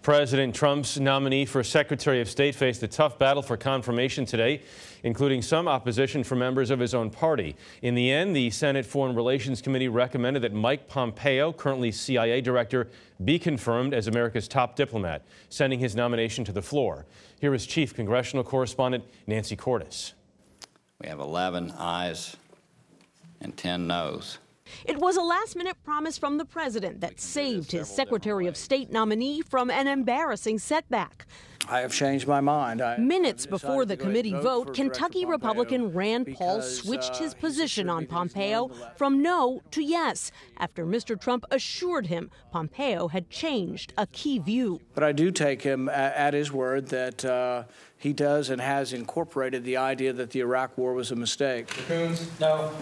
President Trump's nominee for Secretary of State faced a tough battle for confirmation today, including some opposition from members of his own party. In the end, the Senate Foreign Relations Committee recommended that Mike Pompeo, currently CIA director, be confirmed as America's top diplomat, sending his nomination to the floor. Here is Chief Congressional Correspondent Nancy Cordes. We have 11 ayes and 10 noes. It was a last-minute promise from the president that saved his Secretary of State nominee from an embarrassing setback. I have changed my mind. Minutes before the committee vote, Kentucky Republican Rand Paul switched his position on Pompeo from no to yes after Mr. Trump assured him Pompeo had changed a key view. But I do take him at his word that he does and has incorporated the idea that the Iraq War was a mistake. No.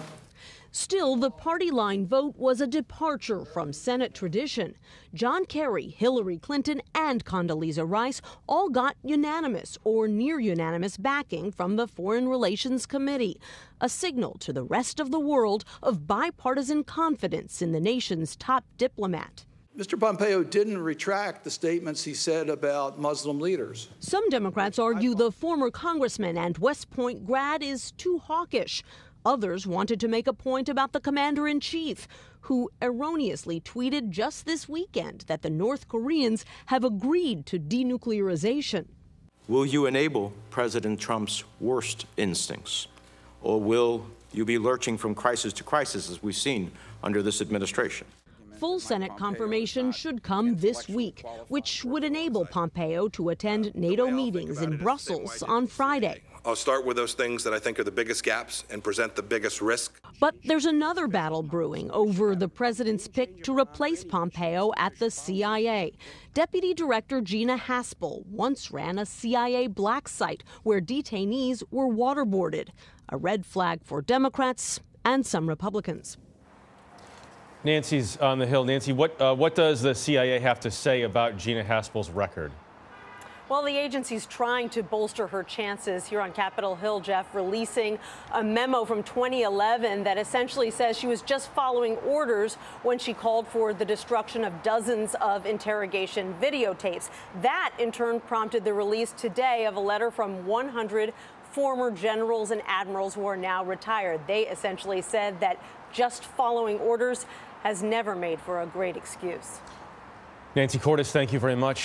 Still, the party line vote was a departure from Senate tradition. John Kerry, Hillary Clinton, and Condoleezza Rice all got unanimous or near unanimous backing from the Foreign Relations Committee, a signal to the rest of the world of bipartisan confidence in the nation's top diplomat. Mr. Pompeo didn't retract the statements he said about Muslim leaders. Some Democrats argue the former congressman and West Point grad is too hawkish. Others wanted to make a point about the commander-in-chief, who erroneously tweeted just this weekend that the North Koreans have agreed to denuclearization. Will you enable President Trump's worst instincts, or will you be lurching from crisis to crisis as we've seen under this administration? Full Senate confirmation should come this week, which would enable Pompeo to attend NATO meetings in Brussels on Friday. I'll start with those things that I think are the biggest gaps and present the biggest risk. But there's another battle brewing over the president's pick to replace Pompeo at the CIA. Deputy Director Gina Haspel once ran a CIA black site where detainees were waterboarded, a red flag for Democrats and some Republicans. Nancy's on the Hill. Nancy, what does the CIA have to say about Gina Haspel's record? Well, the agency's trying to bolster her chances here on Capitol Hill, Jeff, releasing a memo from 2011 that essentially says she was just following orders when she called for the destruction of dozens of interrogation videotapes. That, in turn, prompted the release today of a letter from 100 former generals and admirals who are now retired. They essentially said that just following orders has never made for a great excuse. Nancy Cordes, thank you very much.